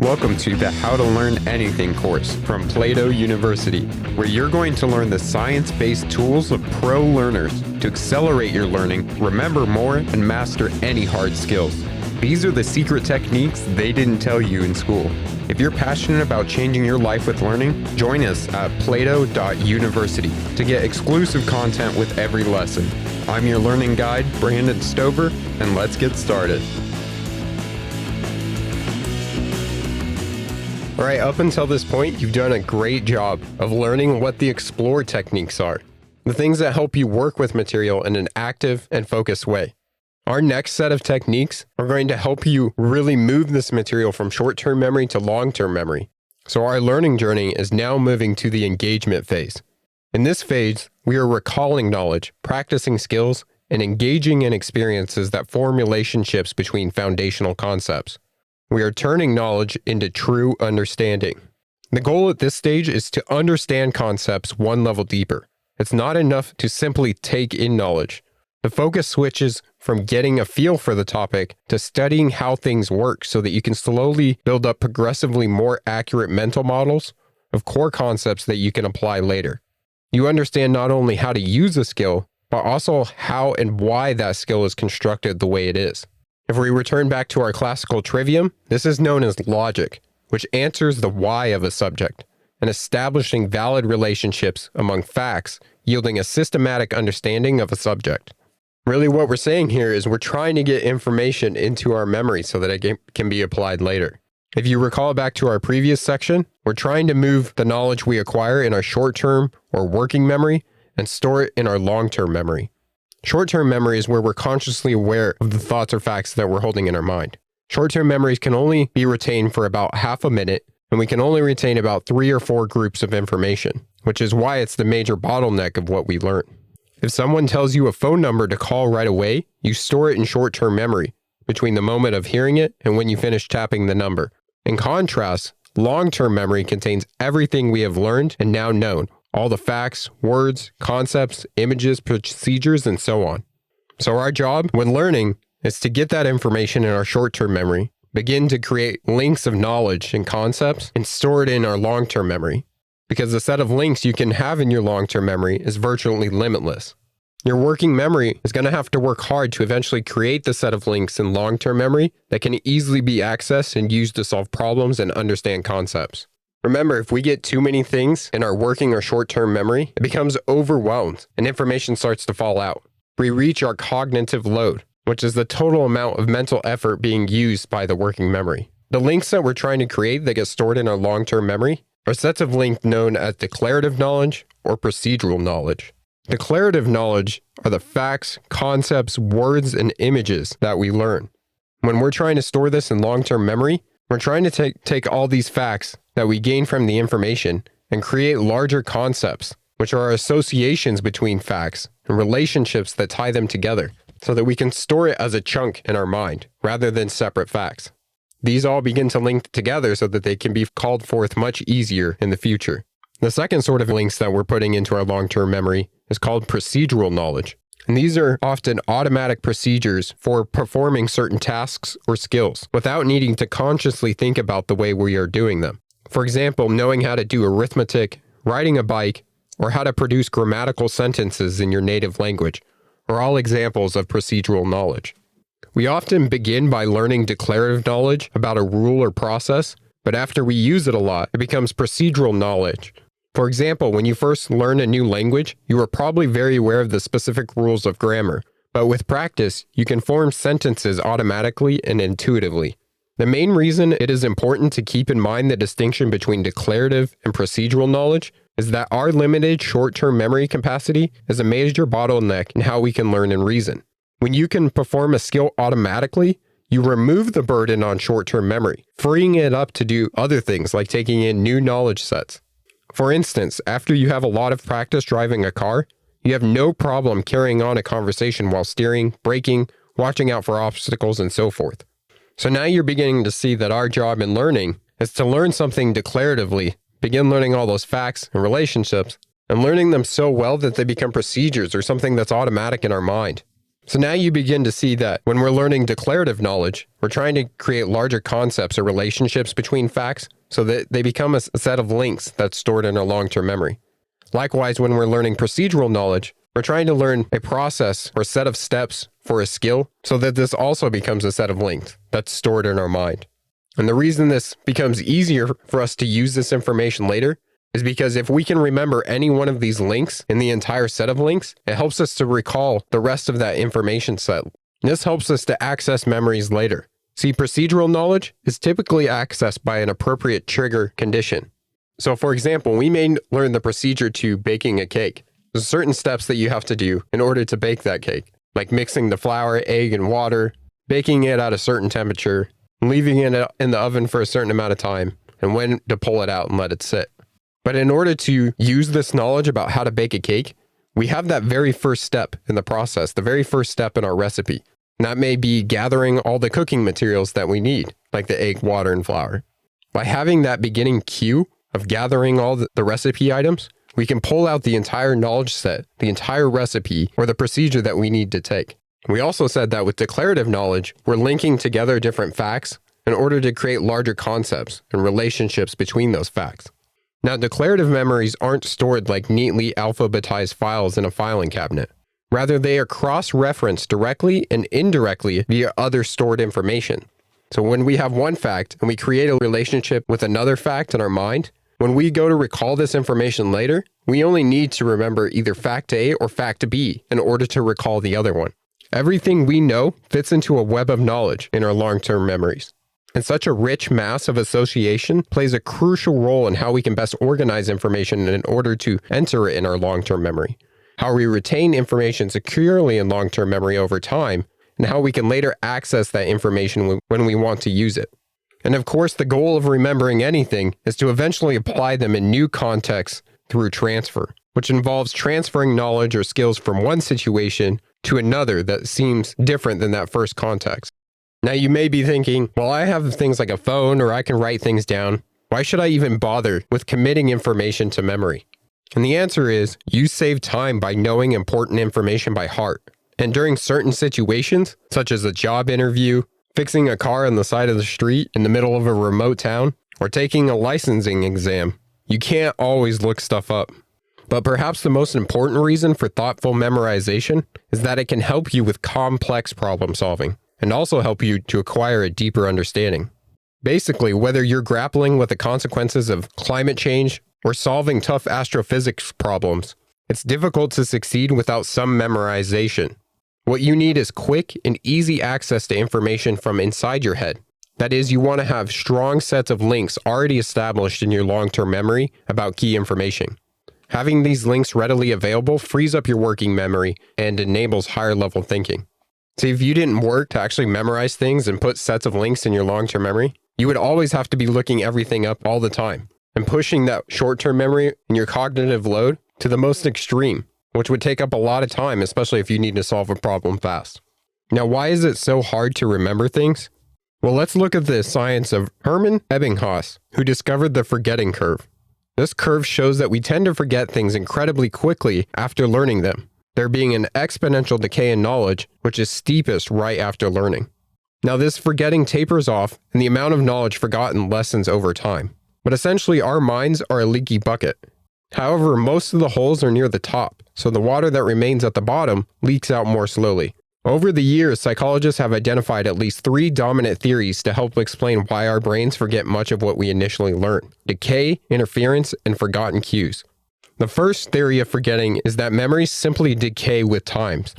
welcome to the How to Learn Anything course from Plato University, where you're going to learn the science-based tools of pro learners to accelerate your learning, remember more, and master any hard skills. These are the secret techniques they didn't tell you in school. If you're passionate about changing your life with learning, join us at plato.university to get exclusive content with every lesson. I'm your learning guide, Brandon Stover, and let's get started. All right, up until this point, you've done a great job of learning what the explore techniques are, the things that help you work with material in an active and focused way. Our next set of techniques are going to help you really move this material from short-term memory to long-term memory. So our learning journey is now moving to the engagement phase. In this phase, we are recalling knowledge, practicing skills, and engaging in experiences that form relationships between foundational concepts. We are turning knowledge into true understanding. The goal at this stage is to understand concepts one level deeper. It's not enough to simply take in knowledge. The focus switches from getting a feel for the topic to studying how things work so that you can slowly build up progressively more accurate mental models of core concepts that you can apply later. You understand not only how to use a skill, but also how and why that skill is constructed the way it is. If we return back to our classical trivium, this is known as logic, which answers the why of a subject, and establishing valid relationships among facts, yielding a systematic understanding of a subject. Really what we're saying here is we're trying to get information into our memory so that it can be applied later. If you recall back to our previous section, we're trying to move the knowledge we acquire in our short-term or working memory and store it in our long-term memory. Short-term memory is where we're consciously aware of the thoughts or facts that we're holding in our mind. Short-term memories can only be retained for about half a minute, and we can only retain about 3 or 4 groups of information, which is why it's the major bottleneck of what we learn. If someone tells you a phone number to call right away, you store it in short-term memory between the moment of hearing it and when you finish tapping the number. In contrast, long-term memory contains everything we have learned and now known, all the facts, words, concepts, images, procedures, and so on. So our job when learning is to get that information in our short-term memory, begin to create links of knowledge and concepts, and store it in our long-term memory. Because the set of links you can have in your long-term memory is virtually limitless. Your working memory is going to have to work hard to eventually create the set of links in long-term memory that can easily be accessed and used to solve problems and understand concepts. Remember, if we get too many things in our working or short-term memory, it becomes overwhelmed and information starts to fall out. We reach our cognitive load, which is the total amount of mental effort being used by the working memory. The links that we're trying to create that get stored in our long-term memory are sets of links known as declarative knowledge or procedural knowledge. Declarative knowledge are the facts, concepts, words, and images that we learn. When we're trying to store this in long-term memory, we're trying to take all these facts that we gain from the information and create larger concepts, which are associations between facts and relationships that tie them together so that we can store it as a chunk in our mind rather than separate facts. These all begin to link together so that they can be called forth much easier in the future. The second sort of links that we're putting into our long-term memory is called procedural knowledge. And these are often automatic procedures for performing certain tasks or skills without needing to consciously think about the way we are doing them. For example, knowing how to do arithmetic, riding a bike, or how to produce grammatical sentences in your native language are all examples of procedural knowledge. We often begin by learning declarative knowledge about a rule or process, but after we use it a lot, it becomes procedural knowledge. For example, when you first learn a new language, you are probably very aware of the specific rules of grammar, but with practice, you can form sentences automatically and intuitively. The main reason it is important to keep in mind the distinction between declarative and procedural knowledge is that our limited short-term memory capacity is a major bottleneck in how we can learn and reason. When you can perform a skill automatically, you remove the burden on short-term memory, freeing it up to do other things like taking in new knowledge sets. For instance, after you have a lot of practice driving a car, you have no problem carrying on a conversation while steering, braking, watching out for obstacles, and so forth. So now you're beginning to see that our job in learning is to learn something declaratively, begin learning all those facts and relationships, and learning them so well that they become procedures or something that's automatic in our mind. So now you begin to see that when we're learning declarative knowledge, we're trying to create larger concepts or relationships between facts so that they become a set of links that's stored in our long-term memory. Likewise, when we're learning procedural knowledge, we're trying to learn a process or set of steps for a skill so that this also becomes a set of links that's stored in our mind. And the reason this becomes easier for us to use this information later is because if we can remember any one of these links in the entire set of links, it helps us to recall the rest of that information set. This helps us to access memories later. See, procedural knowledge is typically accessed by an appropriate trigger condition. So for example, we may learn the procedure to baking a cake. There's certain steps that you have to do in order to bake that cake, like mixing the flour, egg, and water, baking it at a certain temperature, leaving it in the oven for a certain amount of time, and when to pull it out and let it sit. But in order to use this knowledge about how to bake a cake, we have that very first step in the process, the very first step in our recipe. And that may be gathering all the cooking materials that we need, like the egg, water, and flour. By having that beginning cue of gathering all the recipe items, we can pull out the entire knowledge set, the entire recipe, or the procedure that we need to take. We also said that with declarative knowledge, we're linking together different facts in order to create larger concepts and relationships between those facts. Now, declarative memories aren't stored like neatly alphabetized files in a filing cabinet. Rather, they are cross-referenced directly and indirectly via other stored information. So when we have one fact and we create a relationship with another fact in our mind, when we go to recall this information later, we only need to remember either fact A or fact B in order to recall the other one. Everything we know fits into a web of knowledge in our long-term memories. And such a rich mass of association plays a crucial role in how we can best organize information in order to enter it in our long-term memory, how we retain information securely in long-term memory over time, and how we can later access that information when we want to use it. And of course, the goal of remembering anything is to eventually apply them in new contexts through transfer, which involves transferring knowledge or skills from one situation to another that seems different than that first context. Now you may be thinking, well, I have things like a phone or I can write things down. Why should I even bother with committing information to memory? And the answer is, you save time by knowing important information by heart. And during certain situations, such as a job interview, fixing a car on the side of the street in the middle of a remote town, or taking a licensing exam, you can't always look stuff up. But perhaps the most important reason for thoughtful memorization is that it can help you with complex problem solving, and also help you to acquire a deeper understanding. Basically, whether you're grappling with the consequences of climate change or solving tough astrophysics problems, it's difficult to succeed without some memorization. What you need is quick and easy access to information from inside your head. That is, you want to have strong sets of links already established in your long-term memory about key information. Having these links readily available frees up your working memory and enables higher-level thinking. See, if you didn't work to actually memorize things and put sets of links in your long-term memory, you would always have to be looking everything up all the time and pushing that short-term memory and your cognitive load to the most extreme, which would take up a lot of time, especially if you need to solve a problem fast. Now, why is it so hard to remember things? Well, let's look at the science of Hermann Ebbinghaus, who discovered the forgetting curve. This curve shows that we tend to forget things incredibly quickly after learning them, there being an exponential decay in knowledge, which is steepest right after learning. Now, this forgetting tapers off, and the amount of knowledge forgotten lessens over time. But essentially, our minds are a leaky bucket. However, most of the holes are near the top, so the water that remains at the bottom leaks out more slowly. Over the years, psychologists have identified at least 3 dominant theories to help explain why our brains forget much of what we initially learn: decay, interference, and forgotten cues. The first theory of forgetting is that memories simply decay with times.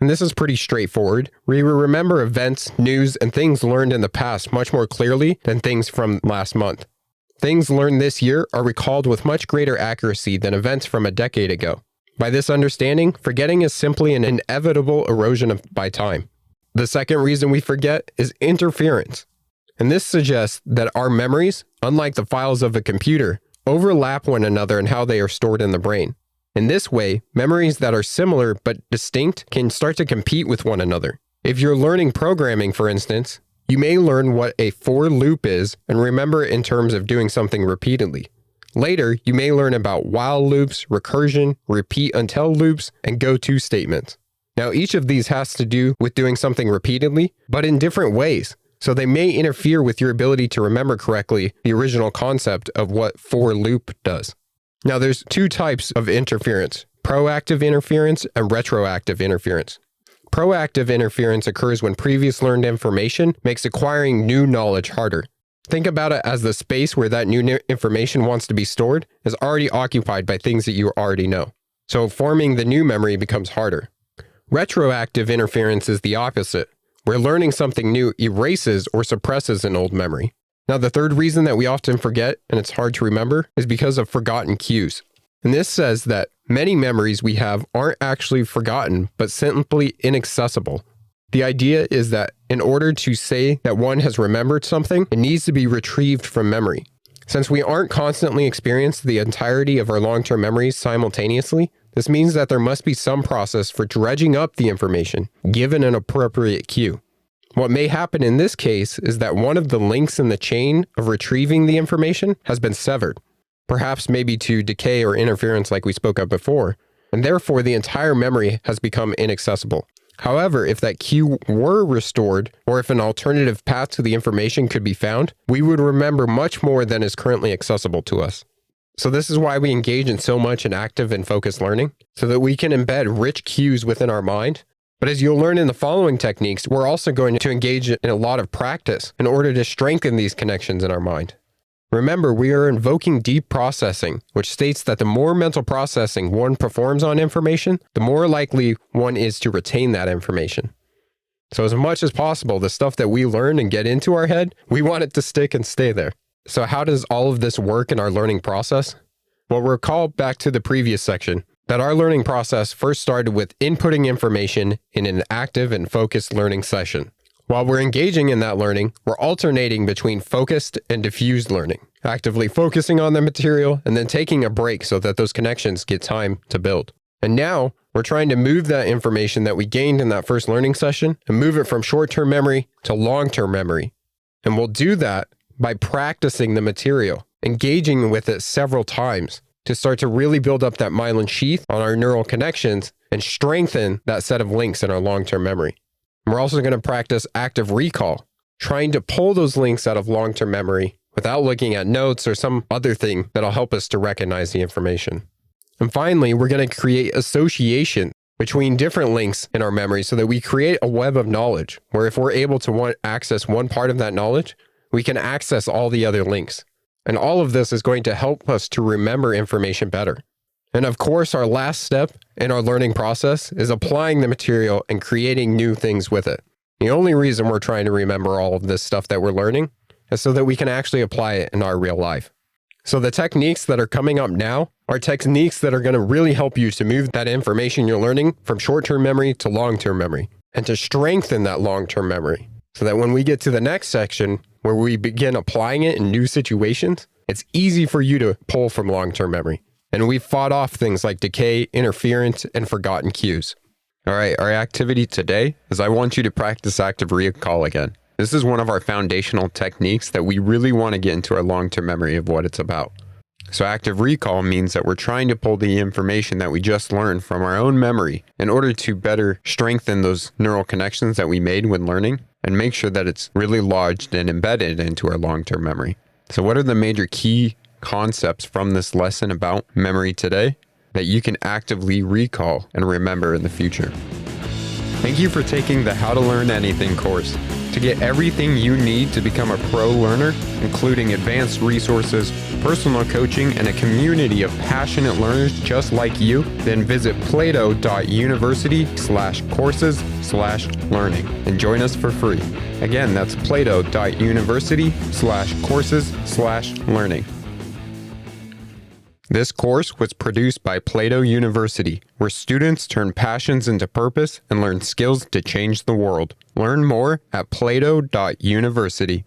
And this is pretty straightforward. We remember events, news, and things learned in the past much more clearly than things from last month. Things learned this year are recalled with much greater accuracy than events from a decade ago. By this understanding, forgetting is simply an inevitable erosion by time. The second reason we forget is interference. And this suggests that our memories, unlike the files of a computer, overlap one another in how they are stored in the brain. In this way, memories that are similar but distinct can start to compete with one another. If you're learning programming, for instance, you may learn what a for loop is and remember it in terms of doing something repeatedly. Later, you may learn about while loops, recursion, repeat until loops, and go-to statements. Now, each of these has to do with doing something repeatedly, but in different ways. So they may interfere with your ability to remember correctly the original concept of what for loop does. Now, there's two types of interference: proactive interference and retroactive interference. Proactive interference occurs when previous learned information makes acquiring new knowledge harder. Think about it as the space where that new information wants to be stored is already occupied by things that you already know. So forming the new memory becomes harder. Retroactive interference is the opposite, where learning something new erases or suppresses an old memory. Now, the third reason that we often forget and it's hard to remember is because of forgotten cues. And this says that many memories we have aren't actually forgotten, but simply inaccessible. The idea is that in order to say that one has remembered something, it needs to be retrieved from memory. Since we aren't constantly experiencing the entirety of our long-term memories simultaneously, this means that there must be some process for dredging up the information, given an appropriate cue. What may happen in this case is that one of the links in the chain of retrieving the information has been severed, perhaps maybe to decay or interference like we spoke of before, and therefore the entire memory has become inaccessible. However, if that cue were restored, or if an alternative path to the information could be found, we would remember much more than is currently accessible to us. So this is why we engage in so much in active and focused learning, so that we can embed rich cues within our mind. But as you'll learn in the following techniques, we're also going to engage in a lot of practice in order to strengthen these connections in our mind. Remember, we are invoking deep processing, which states that the more mental processing one performs on information, the more likely one is to retain that information. So as much as possible, the stuff that we learn and get into our head, we want it to stick and stay there. So how does all of this work in our learning process? Well, recall back to the previous section that our learning process first started with inputting information in an active and focused learning session. While we're engaging in that learning, we're alternating between focused and diffused learning, actively focusing on the material and then taking a break so that those connections get time to build. And now we're trying to move that information that we gained in that first learning session and move it from short-term memory to long-term memory. And we'll do that by practicing the material, engaging with it several times to start to really build up that myelin sheath on our neural connections and strengthen that set of links in our long-term memory. We're also going to practice active recall, trying to pull those links out of long-term memory without looking at notes or some other thing that'll help us to recognize the information. And finally, we're going to create association between different links in our memory so that we create a web of knowledge, where if we're able to access one part of that knowledge, we can access all the other links. And all of this is going to help us to remember information better. And of course, our last step in our learning process is applying the material and creating new things with it. The only reason we're trying to remember all of this stuff that we're learning is so that we can actually apply it in our real life. So the techniques that are coming up now are techniques that are going to really help you to move that information you're learning from short-term memory to long-term memory and to strengthen that long-term memory so that when we get to the next section where we begin applying it in new situations, it's easy for you to pull from long-term memory. And we've fought off things like decay, interference, and forgotten cues. All right, our activity today is I want you to practice active recall again. This is one of our foundational techniques that we really want to get into our long-term memory of what it's about. So active recall means that we're trying to pull the information that we just learned from our own memory in order to better strengthen those neural connections that we made when learning and make sure that it's really lodged and embedded into our long-term memory. So what are the major key concepts from this lesson about memory today that you can actively recall and remember in the future? Thank you for taking the How to Learn Anything course. To get everything you need to become a pro learner, including advanced resources, personal coaching, and a community of passionate learners just like you, then visit plato.university/courses/learning and join us for free. Again, that's plato.university/courses/learning. This course was produced by Plato University, where students turn passions into purpose and learn skills to change the world. Learn more at plato.university.